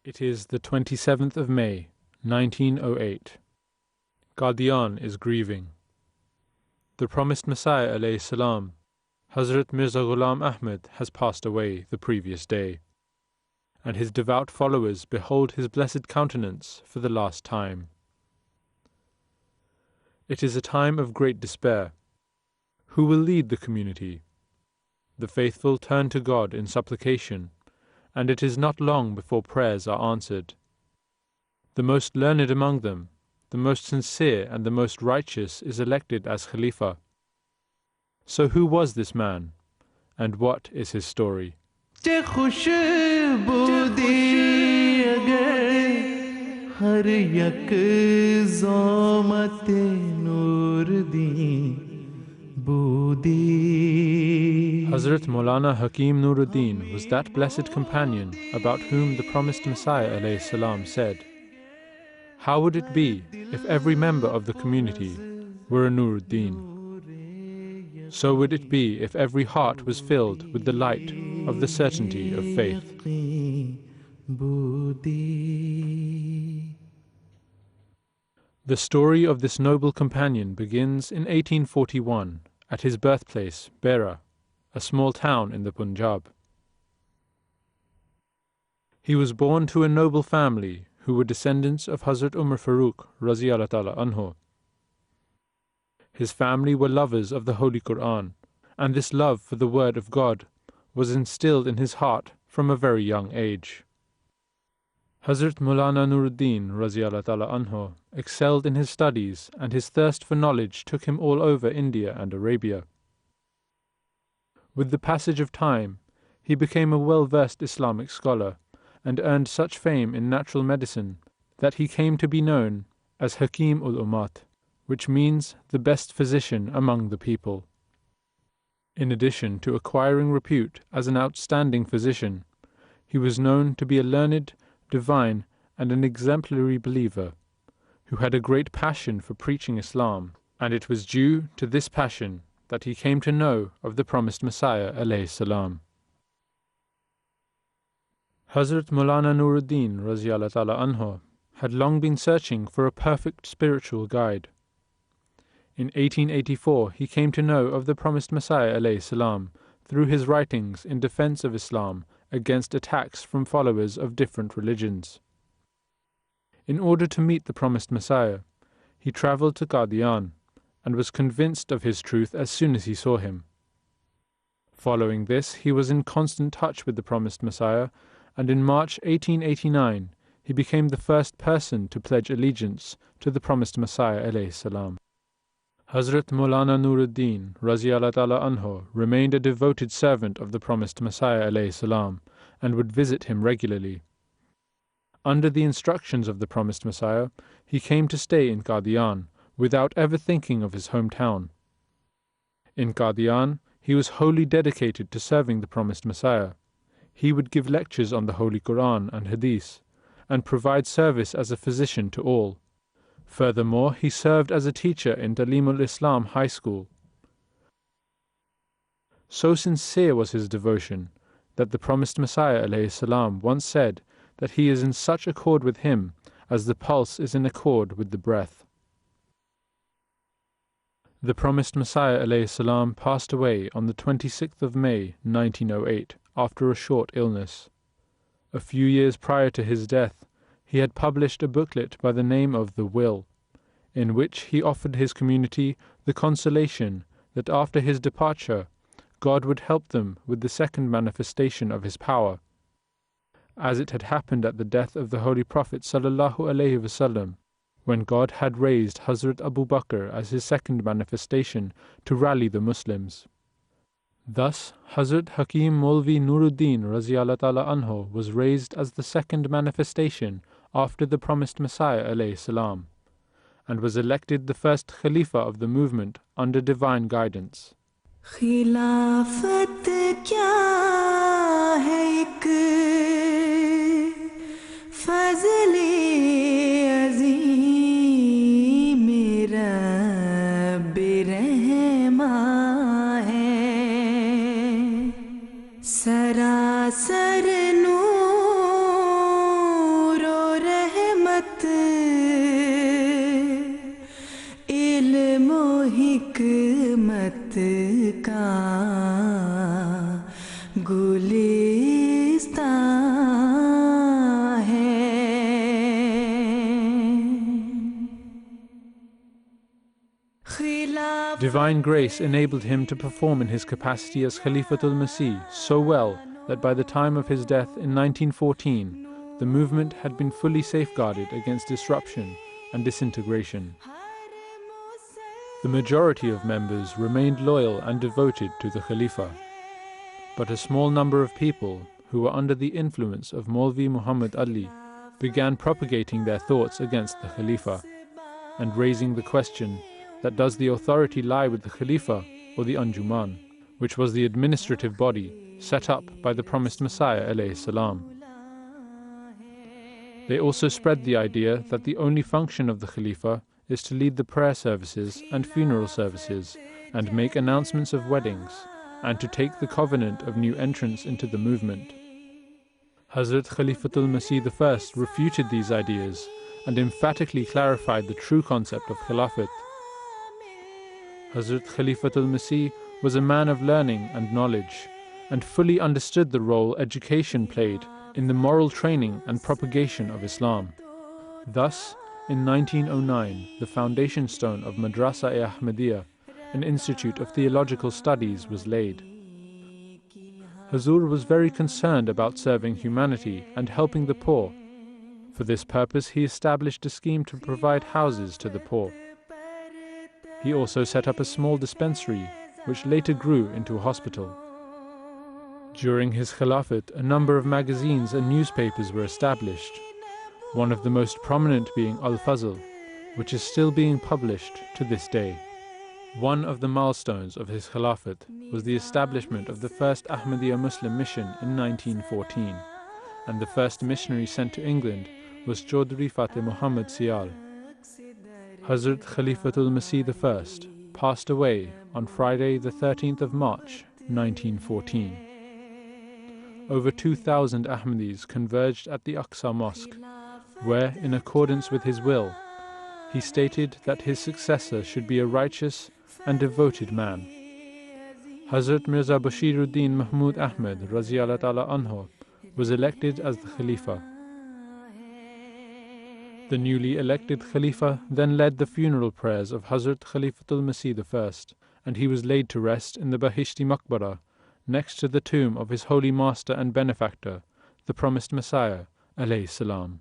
It is the 27th of May, 1908. Qadian is grieving. The promised Messiah alayhi salam, Hazrat Mirza Ghulam Ahmad, has passed away the previous day, and his devout followers behold his blessed countenance for the last time. It is a time of great despair. Who will lead the community? The faithful turn to God in supplication, and it is not long before prayers are answered. The most learned among them, the most sincere and the most righteous, is elected as Khalifa. So who was this man, and what is his story? Hazrat Maulana Hakeem Nooruddin was that blessed companion about whom the promised Messiah alayhi salam said, "How would it be if every member of the community were a Nooruddin? So would it be if every heart was filled with the light of the certainty of faith." The story of this noble companion begins in 1841 at his birthplace, Beira, a small town in the Punjab. He was born to a noble family who were descendants of Hazrat Umar Farooq Raziyallahu Ta'ala Anhu. His family were lovers of the Holy Quran, and this love for the word of God was instilled in his heart from a very young age. Hazrat Maulana Nooruddin Raziyallahu Ta'ala Anhu excelled in his studies, and his thirst for knowledge took him all over India and Arabia. With the passage of time, he became a well-versed Islamic scholar and earned such fame in natural medicine that he came to be known as Hakeem ul-Ummat, which means the best physician among the people. In addition to acquiring repute as an outstanding physician, he was known to be a learned, divine, and an exemplary believer, who had a great passion for preaching Islam, and it was due to this passion that he came to know of the promised Messiah alayhi salam. Hazrat Maulana Nooruddin Raziyallahu Ta'ala Anhu had long been searching for a perfect spiritual guide. In 1884 he came to know of the promised Messiah alayhi salam through his writings in defense of Islam against attacks from followers of different religions. In order to meet the promised Messiah, he travelled to Qadian and was convinced of his truth as soon as he saw him. Following this, he was in constant touch with the promised Messiah, and in March 1889 he became the first person to pledge allegiance to the promised Messiah alayhi salam. Hazrat Maulana Nooruddin Raziyallahu Ta'ala Anhu remained a devoted servant of the promised Messiah alayhi salam and would visit him regularly. Under the instructions of the promised Messiah, he came to stay in Qadian without ever thinking of his hometown. In Qadian, he was wholly dedicated to serving the promised Messiah. He would give lectures on the Holy Quran and Hadith, and provide service as a physician to all. Furthermore, he served as a teacher in Talimul Islam High School. So sincere was his devotion that the promised Messiah alayhi salam once said that he is in such accord with him as the pulse is in accord with the breath. The promised Messiah alayhi salam passed away on the 26th of May 1908 after a short illness. A few years prior to his death, he had published a booklet by the name of The Will, in which he offered his community the consolation that after his departure, God would help them with the second manifestation of his power, as it had happened at the death of the Holy Prophet sallallahu alaihi wasallam, when God had raised Hazrat Abu Bakr as his second manifestation to rally the Muslims. Thus, Hazrat Hakeem Maulvi Nooruddin Raziyallahu Ta'ala Anhu was raised as the second manifestation after the promised Messiah alayhi salam, and was elected the first Khalifa of the movement under divine guidance. Khilafat kya hai ek fazl-e azim mera birahma hai sarasar noor Divine grace enabled him to perform in his capacity as Khalifatul Masih so well that by the time of his death in 1914, the movement had been fully safeguarded against disruption and disintegration. The majority of members remained loyal and devoted to the Khalifa, but a small number of people who were under the influence of Maulvi Muhammad Ali began propagating their thoughts against the Khalifa and raising the question that does the authority lie with the Khalifa or the Anjuman, which was the administrative body set up by the promised Messiah alayhi salam. They also spread the idea that the only function of the Khalifa is to lead the prayer services and funeral services and make announcements of weddings and to take the covenant of new entrance into the movement. Hazrat Khalifatul Masih I refuted these ideas and emphatically clarified the true concept of Khilafat. Hazrat Khalifatul Masih was a man of learning and knowledge and fully understood the role education played in the moral training and propagation of Islam. Thus, in 1909, the foundation stone of Madrasa-e-Ahmadiyya, an institute of theological studies, was laid. Hazur was very concerned about serving humanity and helping the poor. For this purpose, he established a scheme to provide houses to the poor. He also set up a small dispensary, which later grew into a hospital. During his Khilafat, a number of magazines and newspapers were established, one of the most prominent being Al-Fazl, which is still being published to this day. One of the milestones of his Khilafat was the establishment of the first Ahmadiyya Muslim mission in 1914, and the first missionary sent to England was Chaudhry Fateh Muhammad Sial. Hazrat Khalifatul Masih I passed away on Friday the 13th of March, 1914. Over 2,000 Ahmadis converged at the Aqsa Mosque, where, in accordance with his will, he stated that his successor should be a righteous and devoted man. Hazrat Mirza Bashiruddin Mahmud Ahmed Raziyallahu Ta'ala Anhu was elected as the Khalifa. The newly elected Khalifa then led the funeral prayers of Hazrat Khalifatul Masih I, and he was laid to rest in the Bahishti Maqbara, next to the tomb of his holy master and benefactor, the promised Messiah, alayhi salam.